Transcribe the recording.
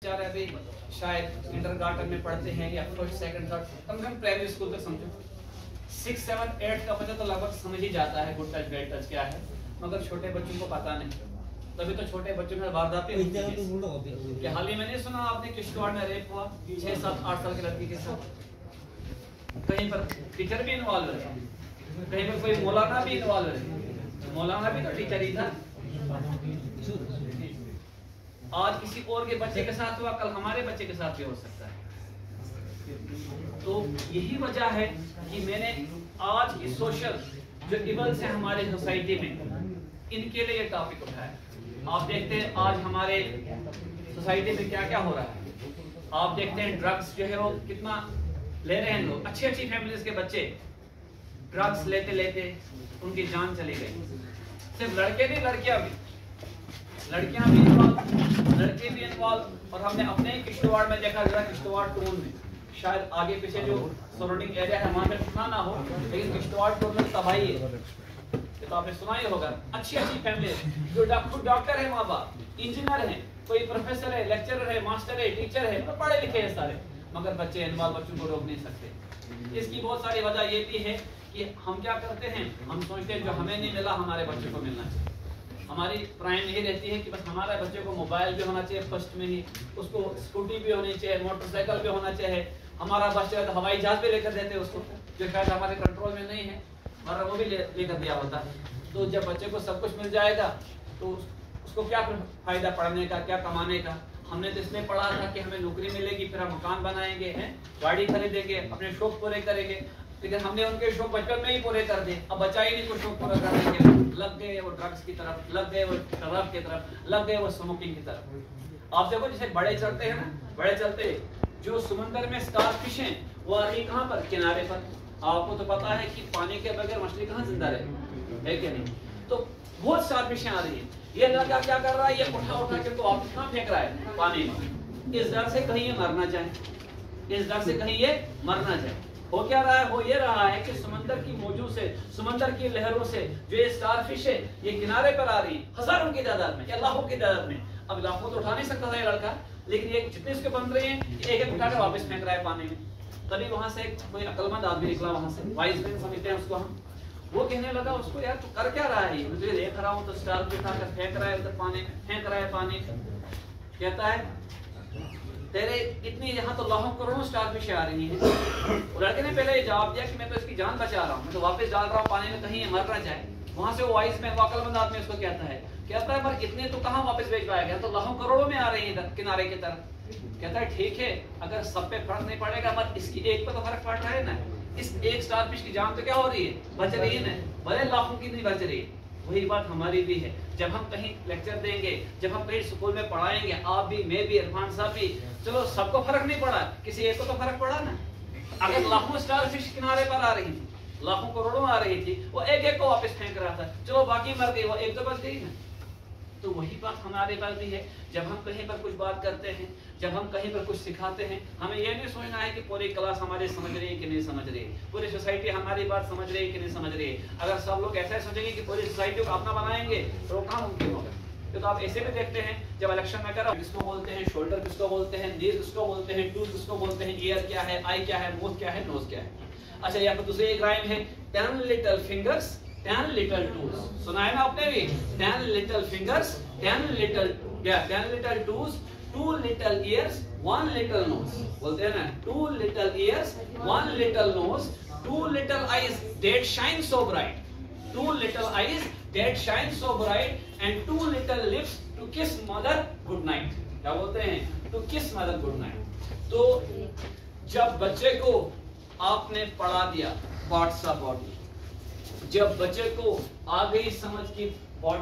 बेचारे अभी शायद किंडरगार्टन में पढ़ते हैं या फर्स्ट सेकंड थर्ड, कम से कम प्राइमरी स्कूल तक समझो। 6, 7, 8 का बच्चा तो लगभग समझ ही जाता है गुड टच बैड टच क्या है, मगर छोटे बच्चों को पता नहीं। तभी तो छोटे बच्चों में वारदातें होती हैं। कि हाल ही में नहीं सुना आपने किश्तवाड़ में रेप हुआ 6, 7, 8 साल की लड़की के साथ? कहीं पर टीचर भी इन्वॉल्व है, कहीं पर कोई मौलाना भी इन्वॉल्व है। मौलाना भी तो टीचर ही था। आज किसी और के बच्चे के साथ हुआ, कल हमारे बच्चे के साथ भी हो सकता है। तो यही वजह है कि मैंने आज की सोशल जो इवल्स हैं हमारे सोसाइटी में, इनके लिए ये टॉपिक उठाया। आप देखते हैं आज हमारे सोसाइटी में क्या क्या हो रहा है। आप देखते हैं ड्रग्स जो है वो कितना ले रहे हैं लोग। अच्छी अच्छी फैमिलीज के बच्चे ड्रग्स लेते लेते उनकी जान चली गई। सिर्फ लड़के नहीं, लड़कियां भी, लड़कियां भी इन्वॉल्व, लड़के भी इन्वॉल्व। और हमने अपने ही किश्तवाड़ में देखा, जरा किश्तवाड़ टाउन में, शायद आगे पीछे जो सराउंडिंग एरिया है वहां पे इतना ना हो, लेकिन किश्तवाड़ टाउन में तबाही है। तो आपने सुना ही होगा, अच्छी अच्छी फैमिली जो डॉक्टर है, माँ बाप इंजीनियर है, कोई प्रोफेसर है, लेक्चरर है, मास्टर है, टीचर है, तो पढ़े लिखे हैं सारे, मगर बच्चे इन्वॉल्व, बच्चों को रोक नहीं सकते। इसकी बहुत सारी वजह ये भी है कि हम क्या करते हैं, हम सोचते हैं जो हमें नहीं मिला हमारे बच्चों को मिलना चाहिए। हमारी प्राइम यही रहती है कि बस हमारे बच्चे को मोबाइल भी होना चाहिए फर्स्ट में ही, उसको स्कूटी भी होनी चाहिए, मोटरसाइकिल भी होना चाहिए, हमारा बच्चा तो हवाई जहाज भी लेकर देते हैं उसको, जो शायद हमारे कंट्रोल में नहीं है, और वो भी लेकर दिया होता है। तो जब बच्चे को सब कुछ मिल जाएगा तो उसको क्या फायदा पढ़ने का, क्या कमाने का। हमने तो इसलिए पढ़ा था कि हमें नौकरी मिलेगी, फिर हम मकान बनाएंगे, हैं गाड़ी खरीदेंगे, अपने शौक पूरे करेंगे, लेकिन हमने उनके शौक बचपन में ही पूरे कर दिए। अब बचा ही नहीं कुछ शौक पूरा करने के लिए, लग गए वो ड्रग्स की तरफ, लग गए वो शराब की तरफ, लग गए वो स्मोकिंग की तरफ। आप देखो जैसे बड़े चलते हैं ना, बड़े चलते जो समंदर में स्टार फिश हैं वो आ रही कहाँ पर, किनारे पर। आपको तो पता है कि पानी के बगैर मछली कहाँ जिंदा है कि नहीं। तो बहुत स्टार फिशें आ रही है। ये लड़का क्या कर रहा है, ये उठा उठा के तो आप कहाँ फेंक रहा है, पानी में, इस डर से कहीं ये मरना चाहे, इस डर से कहीं ये मरना चाहे। हो क्या रहा है, हो ये रहा है कि समंदर की मौजों से, समंदर की लहरों से जो ये स्टारफिश है ये किनारे पर आ रही है, हजारों की तादाद में या लाखों की तादाद में। अब लाखों तो उठा नहीं सकता था ये लड़का, लेकिन ये जितने इसके बन रहे हैं एक एक उठा कर वापस फेंक रहा है पानी में। तभी वहां से कोई अक्लमंद आदमी निकला, वहां से वाइस मैन समझते हैं उसको हम, वो कहने लगा उसको, यार तू कर क्या रहा है, मैं तुझे देख रहा हूँ तो स्टार उठाकर फेंक रहा है उधर पानी में, फेंक रहा है पानी में। कहता है तेरे इतनी यहाँ तो लाखों करोड़ों स्टार फिश आ रही है। लड़के ने पहले जवाब दिया कि मैं तो इसकी जान बचा रहा हूँ, मैं तो वापस डाल रहा हूँ पानी में, कहीं मर ना जाए। वहां से वो वाइस में, वो अक्लमंद आदमी उसको कहता है पर इतने तो कहाँ वापस भेज पाएगा, तो लाखों करोड़ों में आ रही है किनारे की तरफ। कहता है ठीक है, अगर सब पे फर्क नहीं पड़ेगा मत, इसकी एक पे तो फर्क पड़ रहा है ना, इस एक स्टार फिश की जान तो क्या हो रही है, बच रही है ना, भले लाखों की नहीं बच रही है। वही बात हमारी भी है। जब हम कहीं लेक्चर देंगे, जब हम कहीं स्कूल में पढ़ाएंगे, आप भी, मैं भी, इरफान साहब भी, चलो सबको फर्क नहीं पड़ा, किसी एक को तो फर्क पड़ा ना। अगर लाखों स्टार फिश किनारे पर आ रही थी, लाखों करोड़ों आ रही थी, वो एक एक को वापस फेंक रहा था, चलो बाकी मर गई, वो एक तो बच गई ना। तो वही बात हमारे पास भी है। जब हम कहीं पर कुछ बात करते हैं, जब हम कहीं पर कुछ सिखाते हैं, हमें यह नहीं सोचना है कि पूरी क्लास हमारी समझ रही है कि नहीं समझ रही है, पूरी सोसाइटी हमारी बात समझ रही है कि नहीं समझ रही है। अगर सब लोग ऐसा सोचेंगे कि पूरी सोसाइटी को अपना बनाएंगे तो वो कहाँ मुमकिन होगा। तो आप ऐसे भी देखते हैं जब इलेक्शन में कर किसको बोलते हैं, शोल्डर किसको बोलते हैं, नीज किसको बोलते हैं, टूथ किसको बोलते हैं, ईयर क्या है, आई क्या है, माउथ क्या है, नोज क्या है। अच्छा, यहाँ पर दूसरी एक राइम है, 10 little fingers 10 little toes। सुना है ना आपने भी, 10 little fingers 10 little toes, 2 little ears 1 little nose। बोलते हैं ना, 2 little ears 1 little nose, 2 little eyes that shine so bright, 2 little eyes that shine so bright, and 2 little lips to kiss mother good night। क्या बोलते हैं, to kiss mother good night। तो जब बच्चे को आपने पढ़ा दिया पार्ट्स ऑफ बॉडी, जब बच्चे को आ गई समझ की